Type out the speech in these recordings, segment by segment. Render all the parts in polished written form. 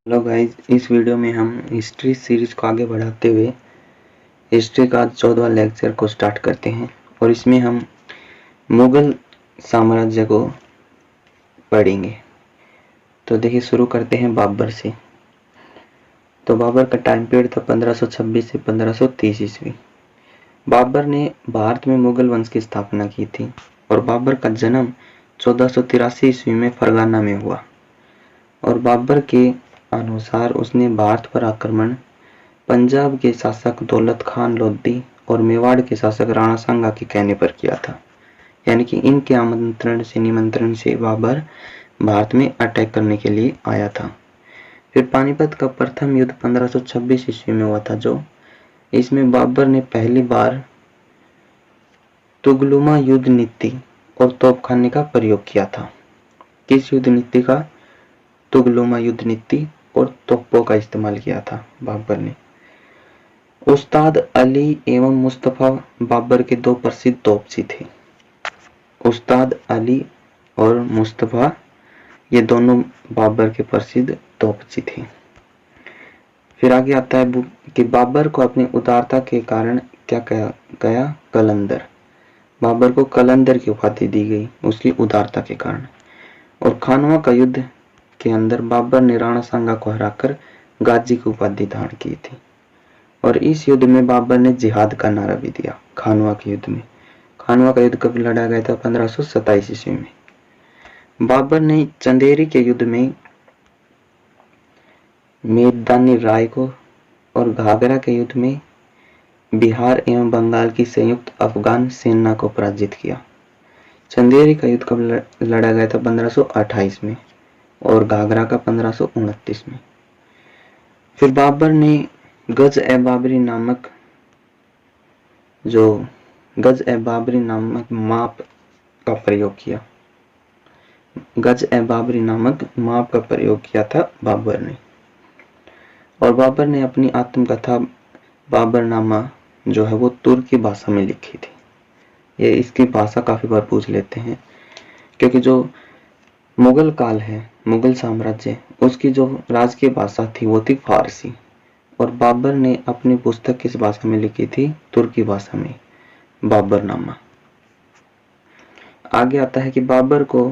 Hello guys, इस video में हम हिस्ट्री सीरीज को आगे बढ़ाते हुए हिस्ट्री का 14वां लेक्चर को स्टार्ट करते हैं और इसमें हम मुगल साम्राज्य को पढ़ेंगे। तो देखिए, शुरू करते हैं बाबर से। तो बाबर का टाइम पीरियड था 1526 से 1530 ईस्वी। बाबर ने भारत में मुगल वंश की स्थापना की थी और बाबर का जन्म 1483 ईस्वी में फरगाना में हुआ और बाबर के अनुसार उसने भारत पर आक्रमण पंजाब के शासक दौलत खान लोधी और मेवाड़ के शासक राणा सांगा के कहने पर किया था। यानी कि इनके आमंत्रण से निमंत्रण से बाबर भारत में अटैक करने के लिए आया था। फिर पानीपत का प्रथम युद्ध 1526 ईस्वी में हुआ था, जो इसमें बाबर ने पहली बार तुगलुमा युद्ध नीति और तोपखाने का प्रयोग किया था। किस युद्ध नीति का? तुगलुमा युद्ध नीति और तोपों का इस्तेमाल किया था बाबर ने। उस्ताद अली एवं मुस्तफा बाबर के दो प्रसिद्ध तोपची थे। उस्ताद अली और मुस्तफा, ये दोनों बाबर के प्रसिद्ध तोपची थे। फिर आगे आता है कि बाबर को अपनी उदारता के कारण क्या कहा गया? कलंदर। बाबर को कलंदर की उपाधि दी गई उसकी उदारता के कारण। और खानवा का युद्ध के अंदर बाबर ने राणा सांगा को हराकर गाजी की उपाधि धारण की थी और इस युद्ध में बाबर ने जिहाद का नारा भी दिया। खानवा के युद्ध में, खानवा का युद्ध कब लड़ा गया था? 1527 ईस्वी में। बाबर ने चंदेरी के युद्ध में मेददानी राय को और घाघरा के युद्ध में बिहार एवं बंगाल की संयुक्त अफगान सेना को पराजित किया। चंदेरी का युद्ध कब लड़ा गया था? 1528 में और घाघरा का 1529 में। फिर बाबर ने गज-ए-बाबरी नामक माप का प्रयोग किया। गज-ए-बाबरी नामक माप का प्रयोग किया था बाबर ने। और बाबर ने अपनी आत्मकथा बाबरनामा जो है वो तुर्की भाषा में लिखी थी। ये इसकी भाषा काफी बार पूछ लेते हैं, क्योंकि जो मुगल काल है, मुगल साम्राज्य, उसकी जो राजकीय भाषा थी वो थी फारसी और बाबर ने अपनी पुस्तक किस भाषा में लिखी थी? तुर्की भाषा में, बाबरनामा। आगे आता है कि बाबर को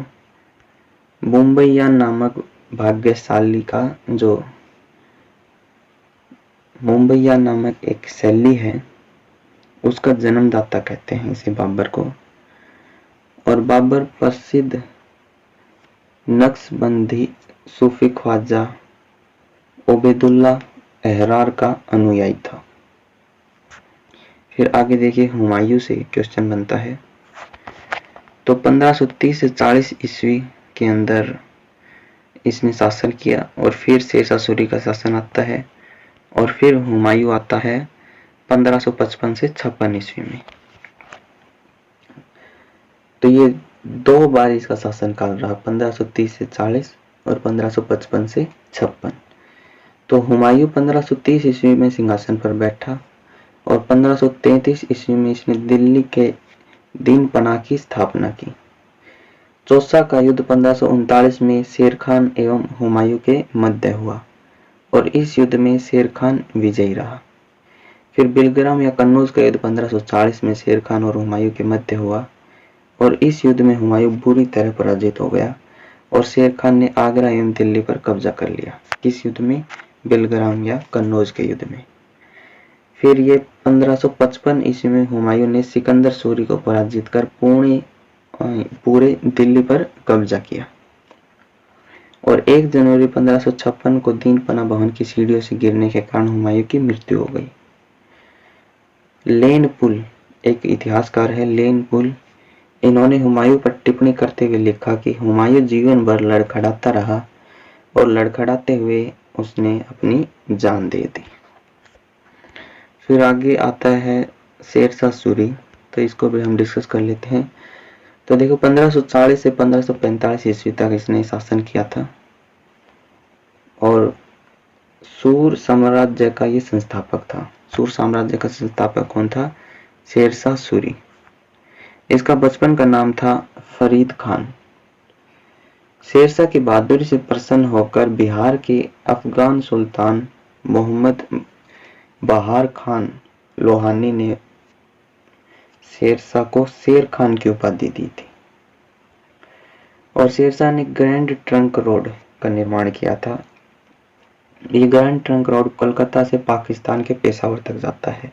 मुंबईयान नामक भाग्यशाली का जो मुंबईयान नामक एक शैली है उसका जन्मदाता कहते हैं इसे बाबर को। और बाबर प्रसिद्ध नक्शबंदी सूफी ख्वाजा ओबेदुल्ला एहरार का अनुयायी था। फिर आगे देखिए, हुमायूं से क्वेश्चन बनता है। तो 1530 से 40 ईस्वी के अंदर इसने शासन किया और फिर शेरशाह सूरी का शासन आता है और फिर हुमायूं आता है 1555 से 56 ईस्वी में। तो ये दो बार इसका शासन काल रहा, 1530 से 40 और 1555 से 56। तो हुमायूं 1530 ईस्वी में सिंहासन पर बैठा और 1533 ईस्वी में इसने दिल्ली के दीन पनाह की स्थापना की। चौसा का युद्ध 1539 में शेर खान एवं हुमायूं के मध्य हुआ और इस युद्ध में शेर खान विजयी रहा। फिर बिलग्राम या कन्नौज का युद्ध 1540 में शेर खान और हुमायूं के मध्य हुआ और इस युद्ध में हुमायूं बुरी तरह पराजित हो गया और शेर खान ने आगरा एवं दिल्ली पर कब्जा कर लिया। किस युद्ध में? बिलग्राम या कन्नौज के युद्ध में। फिर ये 1555 ईस्वी में हुमायूं ने सिकंदर सूरी को पराजित कर पूरे दिल्ली पर कब्जा किया और 1 जनवरी 1556 को दीन पनाह भवन की सीढ़ियों से गिरने के कारण हुमायूं की मृत्यु हो गई। लेन पुल, एक इतिहासकार है लेन पुल, इन्होंने हुमायूं पर टिप्पणी करते हुए लिखा कि हुमायूं जीवन भर लड़खड़ाता रहा और लड़खड़ाते हुए उसने अपनी जान दे दी। फिर आगे आता है शेरशाह सूरी, तो इसको भी हम डिस्कस कर लेते हैं। तो देखो, 1540 से 1545 ईस्वी तक इसने शासन किया था और सूर साम्राज्य का ये संस्थापक था। सूर साम्राज्य का संस्थापक कौन था? शेरशाह सूरी। इसका बचपन का नाम था फरीद खान। शेरशाह की बहादुरी से प्रसन्न होकर बिहार के अफगान सुल्तान मोहम्मद बहार खान लोहानी ने शेरशाह को शेर खान की उपाधि दी थी और शेरशाह ने ग्रैंड ट्रंक रोड का निर्माण किया था। ये ग्रैंड ट्रंक रोड कोलकाता से पाकिस्तान के पेशावर तक जाता है।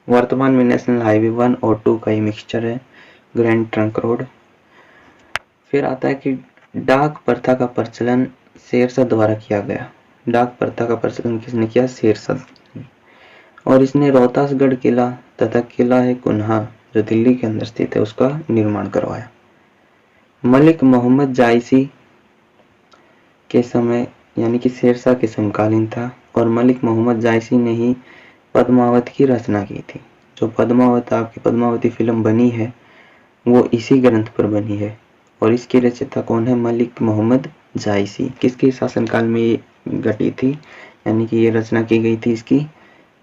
वर्तमान में नेशनल हाईवे 1 और 2 का ही मिक्सचर है ग्रैंड ट्रंक रोड। फिर आता है कि डाक प्रथा का प्रचलन शेरशाह द्वारा किया गया। डाक प्रथा का प्रचलन किसने किया? शेरशाह। और इसने रोहतासगढ़ किला तथा किला है कुन्हा जो दिल्ली के अंदर स्थित है उसका निर्माण करवाया। मलिक मोहम्मद जायसी के समय यानी कि शेरशाह के समकालीन था और मलिक मोहम्मद जायसी ने ही पद्मावत की रचना की थी। जो पद्मावत आपकी पद्मावती फिल्म बनी है वो इसी ग्रंथ पर बनी है और इसकी रचयिता कौन है? मलिक मोहम्मद जायसी। किसके शासनकाल में ये घटी थी यानी कि ये रचना की गई थी इसकी?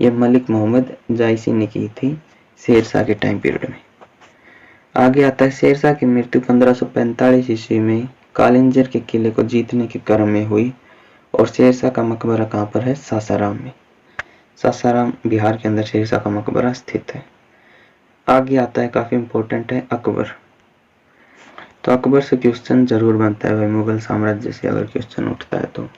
ये मलिक मोहम्मद जायसी ने की थी शेरशाह के टाइम पीरियड में। आगे आता है शेरशाह की मृत्यु 1545 ईस्वी में कालिंजर के किले को जीतने के क्रम में हुई और शेरशाह का मकबरा कहाँ पर है? सासाराम में। सासाराम बिहार के अंदर शेरशाह का मकबरा स्थित है। आगे आता है काफी इंपॉर्टेंट है अकबर। तो अकबर से क्वेश्चन जरूर बनता है भाई, मुगल साम्राज्य से अगर क्वेश्चन उठता है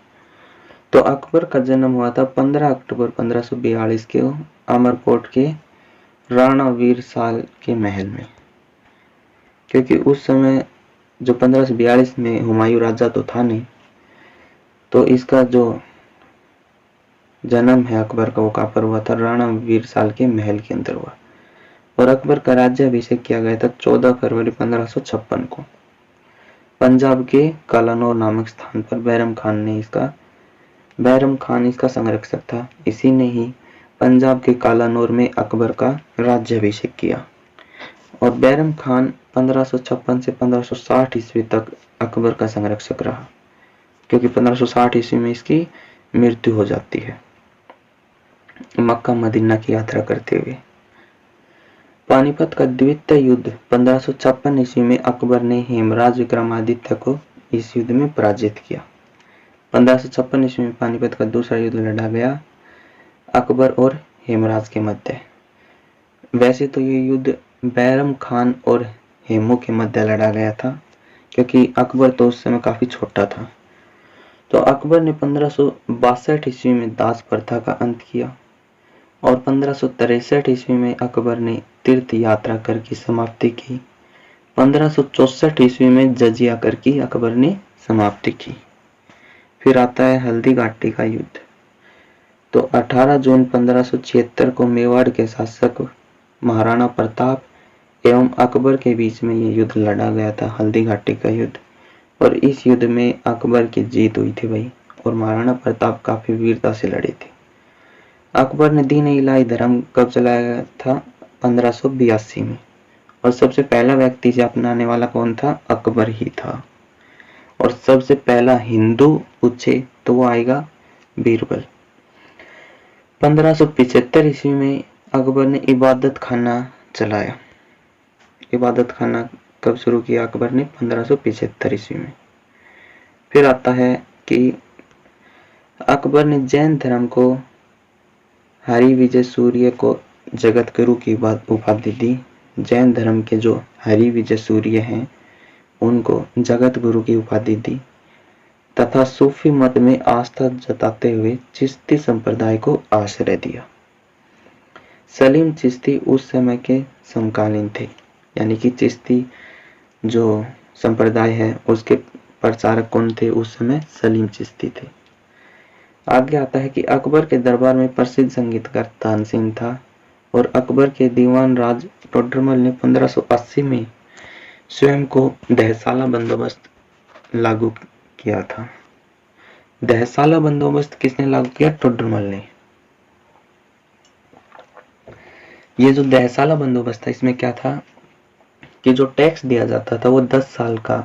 तो अकबर का जन्म हुआ था 15 अक्टूबर 1542 के अमरकोट के राणा वीर साल के महल में। क्योंकि उस समय जो 1542 में हुमायूं राजा तो था नहीं, तो इसका जो जन्म है अकबर का वो कहाँ पर हुआ था? राणा वीर साल के महल के अंदर हुआ। और अकबर का राज्याभिषेक किया गया था 14 फरवरी 1556 को पंजाब के कालानौर नामक स्थान पर। बैरम खान इसका संरक्षक था। इसी ने ही पंजाब के कालानौर में अकबर का राज्याभिषेक किया और बैरम खान 1556 से 1560 ईस्वी तक अकबर का संरक्षक रहा, क्योंकि 1560 ईस्वी में इसकी मृत्यु हो जाती है मक्का मदीना की यात्रा करते हुए। पानीपत का द्वितीय युद्ध 1556 ईस्वी में अकबर ने हेमराज विक्रमादित्य को इस युद्ध में पराजित किया। 1556 ईस्वी में पानीपत का दूसरा युद्ध लड़ा गया अकबर और हेमराज के मध्य। वैसे तो ये युद्ध बैरम खान और हेमू के मध्य लड़ा गया था, क्योंकि अकबर तो उस समय काफी छोटा था। तो अकबर ने 1562 ईस्वी में दास प्रथा का अंत किया और 1563 ईस्वी में अकबर ने तीर्थ यात्रा कर की समाप्ति की। 1564 ईस्वी में जजिया कर की अकबर ने समाप्ति की। फिर आता है हल्दी घाटी का युद्ध। तो 18 जून 1576 को मेवाड़ के शासक महाराणा प्रताप एवं अकबर के बीच में ये युद्ध लड़ा गया था, हल्दी घाटी का युद्ध। और इस युद्ध में अकबर की जीत हुई थी भाई, और महाराणा प्रताप काफी वीरता से लड़े थे। अकबर ने दीन इलाही धर्म कब चलाया था? 1582 में। और सबसे पहला व्यक्ति इसे अपनाने वाला कौन था? अकबर ही था। और सबसे पहला हिंदू पूछे तो वो आएगा बीरबल। 1575 ईस्वी में अकबर ने इबादत खाना चलाया। इबादत खाना कब शुरू किया अकबर ने? 1575 ईस्वी में। फिर आता है कि अकबर ने जैन धर्म को हरि विजय सूर्य को जगत गुरु की उपाधि दी। जैन धर्म के जो हरि विजय सूर्य हैं उनको जगत गुरु की उपाधि दी तथा सूफी मत में आस्था जताते हुए चिश्ती संप्रदाय को आश्रय दिया। सलीम चिश्ती उस समय के समकालीन थे, यानी कि चिश्ती जो संप्रदाय है उसके प्रचारक कौन थे उस समय? सलीम चिश्ती थे। आगे आता है कि अकबर के दरबार में प्रसिद्ध संगीतकार तानसेन था और अकबर के दीवान राज टोडरमल ने 1580 में स्वयं को दहसाला बंदोबस्त लागू किया था। दहसाला बंदोबस्त किसने लागू किया? टोडरमल ने। ये जो दहसाला बंदोबस्त था इसमें क्या था कि जो टैक्स दिया जाता था वो 10 साल का,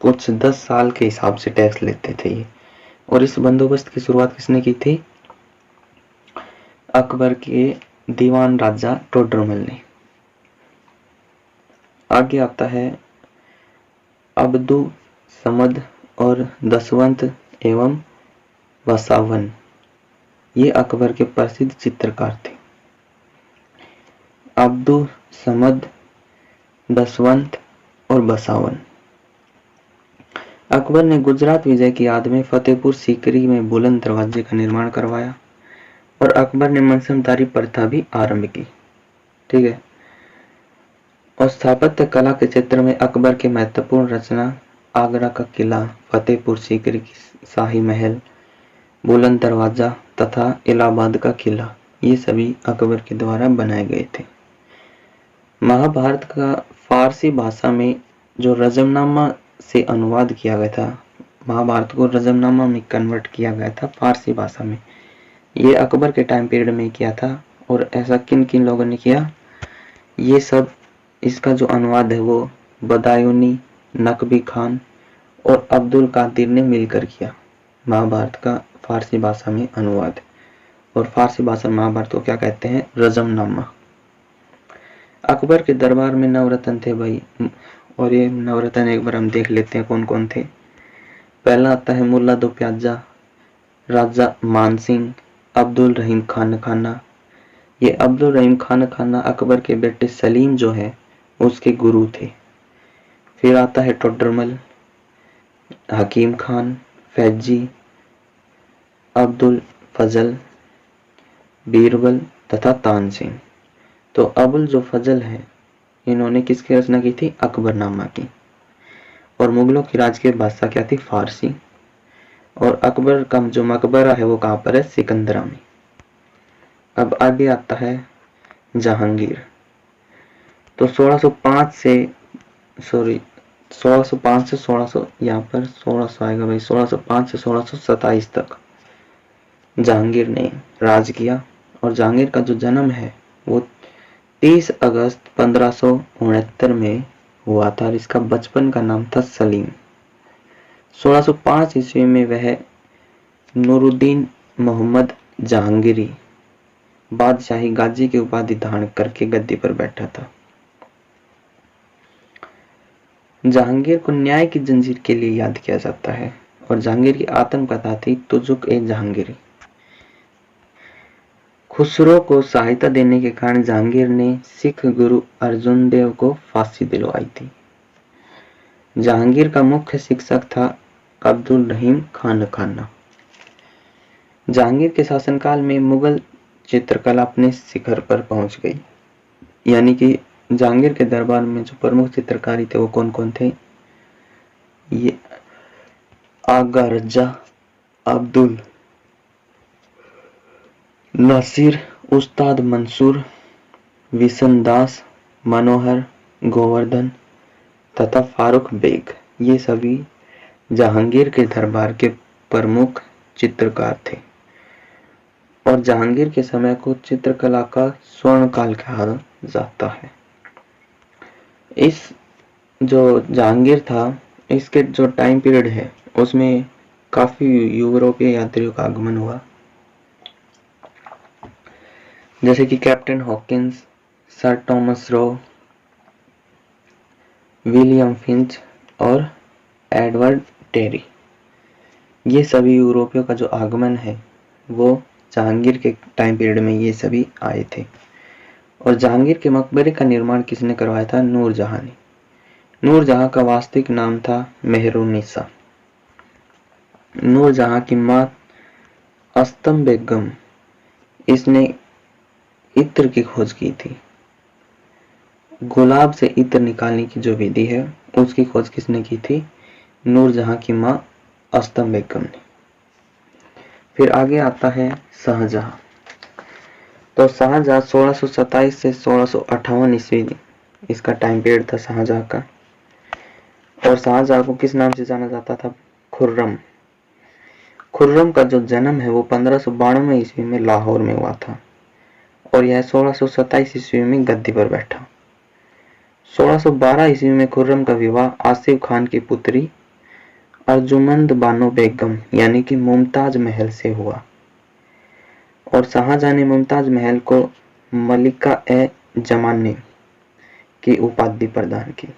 कुछ 10 साल के हिसाब से टैक्स लेते थे ये। और इस बंदोबस्त की शुरुआत किसने की थी? अकबर के दीवान राजा टोडरमल ने। आगे आता है अब्दू समद और दसवंत एवं वसावन ये अकबर के प्रसिद्ध चित्रकार थे। अब्दुल समद, दसवंत और बसावन। अकबर ने गुजरात विजय की याद में फतेहपुर सीकरी में बुलंद दरवाजे का निर्माण करवाया और अकबर ने मनसबदारी प्रथा भी आरंभ की। ठीक है। और स्थापत्य कला के क्षेत्र में अकबर के महत्वपूर्ण रचना आगरा का किला, फतेहपुर सीकरी की शाही महल, बुलंद दरवाजा तथा इलाहाबाद का किला, ये सभी अकबर के द्वारा बनाए गए थे। महाभारत का फारसी भाषा में जो रजमनामा से अनुवाद किया गया था, महाभारत को रजमनामा में कन्वर्ट किया गया था फारसी भाषा में, ये अकबर के टाइम पीरियड में किया था। और ऐसा किन किन लोगों ने किया, ये सब इसका जो अनुवाद है वो बदायूनी, नकवी खान और अब्दुल कादिर ने मिलकर किया। महाभारत का फारसी भाषा में अनुवाद, और फारसी भाषा में महाभारत को क्या कहते हैं, रजमनामा। अकबर के दरबार में नवरत्न थे भाई, और ये नवरत्न एक बार हम देख लेते हैं कौन कौन थे। पहला आता है मुल्ला दो प्याजा, राजा मानसिंह, अब्दुल रहीम खान खाना। ये अब्दुल रहीम खान खाना अकबर के बेटे सलीम जो है उसके गुरु थे। फिर आता है टोडरमल, हकीम खान, फैजी, अब्दुल फजल, बीरबल तथा तानसेन। तो अबुल जो फजल है, इन्होंने किसकी रचना की थी, अकबरनामा की। और मुगलों की राजकीय भाषा क्या थी, फारसी। और अकबर का जो मकबरा है वो कहाँ पर है, सिकंदरा में। अब आगे आता है जहांगीर। तो 1605 से 1600 यहाँ पर 1600 आएगा भाई, 1605 से 1627 तक जहांगीर ने राज किया। और जहांगीर का जो जन्म है वो 30 अगस्त 1569 में हुआ था और इसका बचपन का नाम था सलीम। 1605 ईस्वी में वह नूरुद्दीन मोहम्मद जहांगीरी बादशाही गाजी की उपाधि धारण करके गद्दी पर बैठा था। जहांगीर को न्याय की जंजीर के लिए याद किया जाता है और जहांगीर की आत्मकथा थी तुजुक ए जहांगीरी। खुसरो को सहायता देने के कारण जहांगीर ने सिख गुरु अर्जुन देव को फांसी दिलवाई थी। जहांगीर का मुख्य शिक्षक था अब्दुल रहीम खान खाना। जहांगीर के शासनकाल में मुगल चित्रकला अपने शिखर पर पहुंच गई। यानी कि जहांगीर के दरबार में जो प्रमुख चित्रकारी थे वो कौन कौन थे, ये आगा रजा, अब्दुल नासिर, उस्ताद मंसूर, विशन दास, मनोहर, गोवर्धन तथा फारूक बेग, ये सभी जहांगीर के दरबार के प्रमुख चित्रकार थे। और जहांगीर के समय को चित्रकला का स्वर्ण काल कहा जाता है। इस जो जहांगीर था, इसके जो टाइम पीरियड है उसमें काफी यूरोपीय यात्रियों का आगमन हुआ, जैसे कि captain Hawkins, sir Thomas Roe, William Finch और एडवर्ड टेरी। ये सभी यूरोपियों का जो आगमन है वो जहांगीर के टाइम पीरियड में ये सभी आए थे। और जहांगीर के मकबरे का निर्माण किसने करवाया था, नूरजहां ने। नूरजहां का वास्तविक नाम था मेहरुन्निसा। नूरजहां की मां अस्तम बेगम, इसने इत्र की खोज की थी। गुलाब से इत्र निकालने की जो विधि है उसकी खोज किसने की थी, नूरजहां की मां अस्तम बेगम ने। फिर आगे आता है शाहजहां। तो शाहजहां 1627 से 1658 ईस्वी इसका टाइम पीरियड था शाहजहां का। और शाहजहां को किस नाम से जाना जाता था, खुर्रम। खुर्रम का जो जन्म है वो 1592 ईस्वी में लाहौर में हुआ था और यह 1627 ईस्वी में गद्दी पर बैठा। 1612 ईस्वी में खुर्रम का विवाह आसिफ खान की पुत्री अर्जुमंद बानो बेगम यानी कि मुमताज महल से हुआ और शाहजहां ने मुमताज महल को मलिका ए जमाने की उपाधि प्रदान की।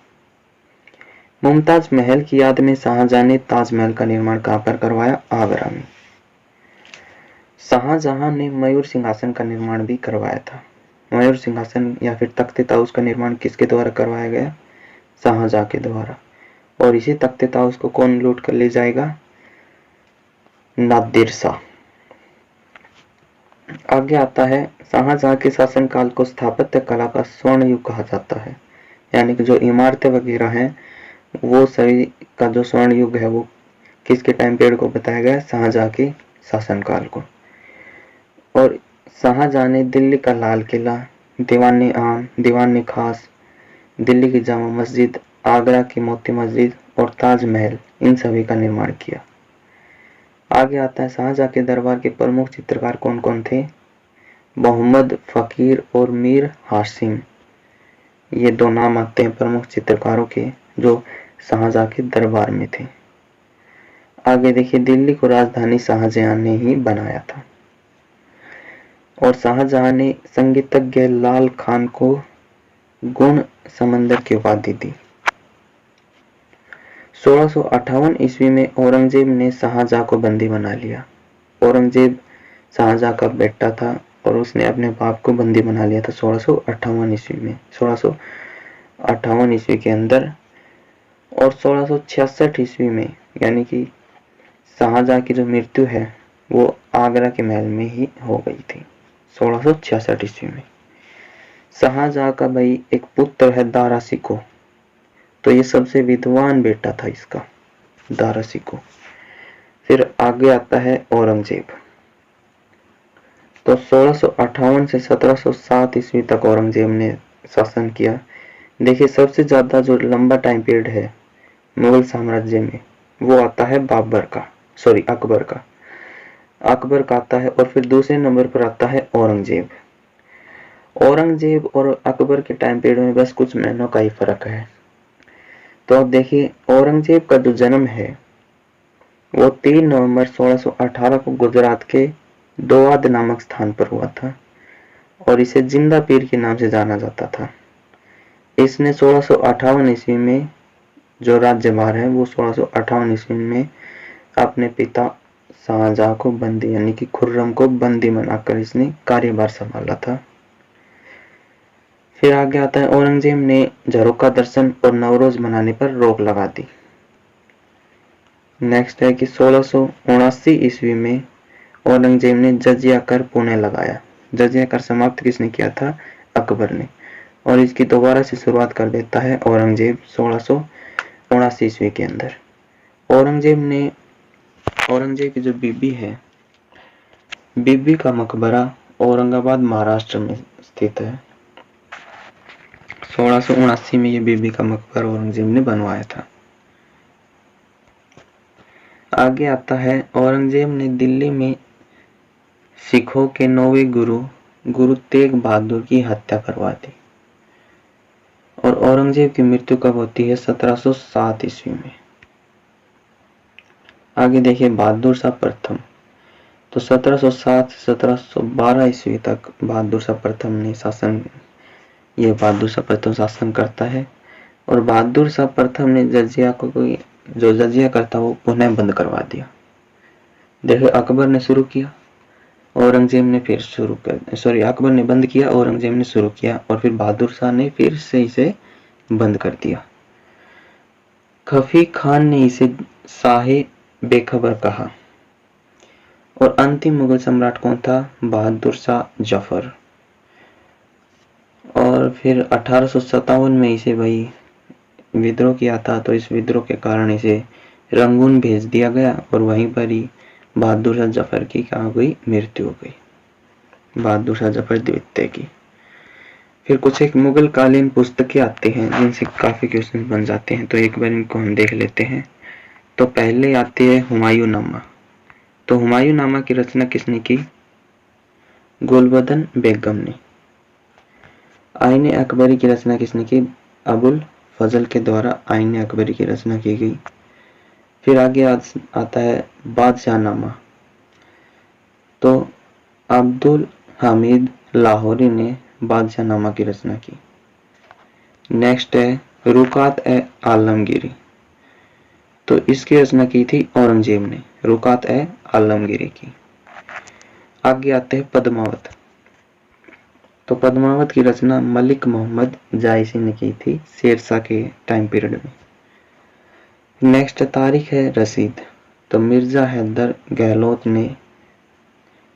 मुमताज महल की याद में शाहजहां ने ताजमहल का निर्माण कहां पर करवाया? आगरा में। शाहजहां ने मयूर सिंहासन का निर्माण भी करवाया था। मयूर सिंहासन या फिर तख्ते ताऊस का निर्माण किसके द्वारा करवाया गया? शाहजहां के द्वारा। और इसी तख्ते ताऊस को कौन लूट कर ले जाएगा? नादिर शाह। आगे आता है, शाहजहां के शासनकाल को स्थापत्य कला का स्वर्ण युग कहा जाता है। यानी कि जो इमारतें वगैरह हैं वो सभी का जो स्वर्ण युग है वो किसके टाइम पीरियड को बताया गया? शाहजहां के शासनकाल को। और शाहजहां ने दिल्ली का लाल किला, दीवान आम, दीवान खास, दिल्ली की जामा मस्जिद, आगरा की मोती मस्जिद और ताजमहल, इन सभी का निर्माण किया। आगे आता है, शाहजहां के दरबार के प्रमुख चित्रकार कौन कौन थे? मोहम्मद फकीर और मीर हासिम, ये दो नाम आते हैं प्रमुख चित्रकारों के जो शाहजहां के दरबार में थे। आगे देखिए, दिल्ली को राजधानी शाहजहां ने ही बनाया था। और शाहजहां ने संगीतज्ञ लाल खान को गुण समंदर की उपाधि दी। 1658 ईस्वी में औरंगजेब ने शाहजहां को बंदी बना लिया। औरंगजेब शाहजहां का बेटा था और उसने अपने बाप को बंदी बना लिया था 1658 ईस्वी में, 1658 ईस्वी के अंदर। और 1666 ईस्वी में यानी कि शाहजहां की जो मृत्यु है वो आगरा के महल में ही हो गई थी 1666 ईस्वी में। शाहजहां का भाई एक पुत्र है दारा शिकोह, तो ये सबसे विद्वान बेटा था इसका, दारा शिकोह। फिर आगे आता है औरंगजेब। तो 1658 से 1707 ईस्वी तक औरंगजेब ने शासन किया। देखिए, सबसे ज्यादा जो लंबा टाइम पीरियड है मुगल साम्राज्य में वो आता है अकबर का आता है। और फिर दूसरे नंबर पर आता है औरंगजेब। औरंगजेब और अकबर के टाइम पीरियड में बस कुछ महीनों का ही फर्क है। तो अब देखिए, औरंगजेब का जो जन्म है वो 3 नवंबर 1618 को गुजरात के दोआब नामक स्थान पर हुआ था और इसे जिंदा पीर के नाम से जाना जाता था। इसने 1658 ईस्वी में जो राज्यभार है वो 1658 ईस्वी में अपने पिता शाहजहां को बंदी यानी कि खुर्रम को बंदी बनाकर इसने कार्यभार संभाला था। फिर आगे आता है, औरंगजेब ने झरोखा दर्शन और नवरोज मनाने पर रोक लगा दी। नेक्स्ट है कि 1679 ईस्वी में औरंगजेब ने जजिया कर पुनः लगाया। जजिया कर समाप्त किसने किया था? अकबर ने। और इसकी दोबारा से शुरुआत कर देता है औरंगजेब 1679 ईस्वी के अंदर। औरंगजेब की जो बीबी है, बीबी का मकबरा औरंगाबाद महाराष्ट्र में स्थित है। 1679 में ये बीबी का मकबरा औरंगजेब ने बनवाया था। आगे आता है, औरंगजेब ने दिल्ली में सिखों के 9वें गुरु तेग बहादुर की हत्या करवा दी। और औरंगजेब की मृत्यु कब होती है? 1707 ईस्वी में। आगे देखिए, बहादुर शाह प्रथम। तो 1707 से 1712 ईस्वी तक बहादुर शाह प्रथम शासन करता है। और बहादुर शाह प्रथम ने जजिया करता वो पुनः बंद करवा दिया। देखो, अकबर ने शुरू किया, औरंगजेब ने फिर अकबर ने बंद किया, औरंगजेब ने शुरू किया और फिर बहादुर शाह ने फिर से इसे बंद कर दिया। खफी खान ने इसे शाहे बेखबर कहा। और अंतिम मुगल सम्राट कौन था? बहादुर शाह जफर। और फिर 1857 में इसे भाई विद्रोह किया था, तो इस विद्रोह के कारण इसे रंगून भेज दिया गया और वहीं पर ही बहादुर शाह जफर की क्या हो गई? मृत्यु हो गई, बहादुर शाह जफर द्वितीय की। फिर कुछ एक मुगल कालीन पुस्तकें आती हैं जिनसे काफी क्वेश्चन बन जाते हैं, तो एक बार इनको हम देख लेते हैं। तो पहले आती है हुमायूं नामा। तो हुमायूं नामा की रचना किसने की? गुलबदन बेगम ने। आईने अकबरी की रचना किसने की? अबुल फजल के द्वारा आईने अकबरी की रचना की गई। फिर आगे आता है बादशाहनामा। तो अब्दुल हामिद लाहौरी ने बादशाहनामा की रचना की। नेक्स्ट है रुकात ए आलमगीरी। तो इसकी रचना की थी औरंगजेब ने, रुकात ए आलमगीरी की। आगे आते हैं पद्मावत। तो पद्मावत की रचना मलिक मोहम्मद जायसी ने की थी शेरशाह के टाइम पीरियड में। नेक्स्ट तारीख है रसीद। तो मिर्जा हैदर गहलोत ने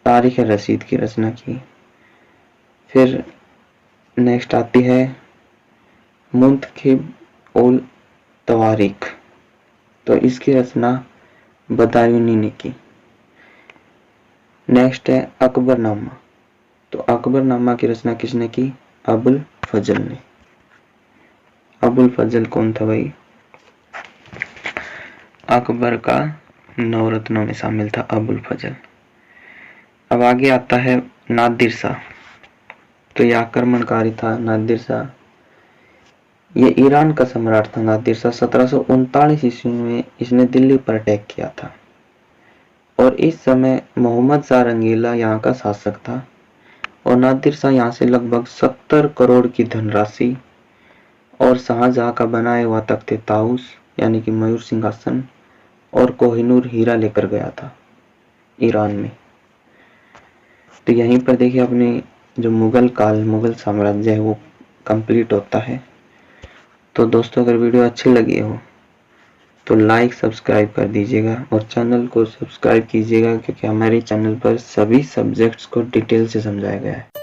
तारीख रसीद की रचना की। फिर नेक्स्ट आती है मुंतखिब उल तवारीख। तो इसकी रचना बदायूनी ने की। नेक्स्ट है अकबरनामा। तो अकबरनामा की रचना किसने की? अबुल फजल ने। अबुल फजल कौन था भाई? अकबर का नवरत्नों में शामिल था अबुल फजल। अब आगे आता है नादिर शाह। तो यह आक्रमणकारी था नादिर शाह। ये ईरान का सम्राट था नादिर शाह। 1739 ईस्वी में इसने दिल्ली पर अटैक किया था और इस समय मोहम्मद शाह रंगीला यहाँ का शासक था और नादिर शाह यहाँ से लगभग 70 करोड़ की धनराशि और शाहजहां का बनाया हुआ तख्ते ताउस यानी कि मयूर सिंहासन और कोहिनूर हीरा लेकर गया था ईरान में। तो यहीं पर देखिए अपने जो मुगल साम्राज्य है वो कंप्लीट होता है। तो दोस्तों अगर वीडियो अच्छी लगी हो तो लाइक सब्सक्राइब कर दीजिएगा और चैनल को सब्सक्राइब कीजिएगा, क्योंकि हमारे चैनल पर सभी सब्जेक्ट्स को डिटेल से समझाया गया है।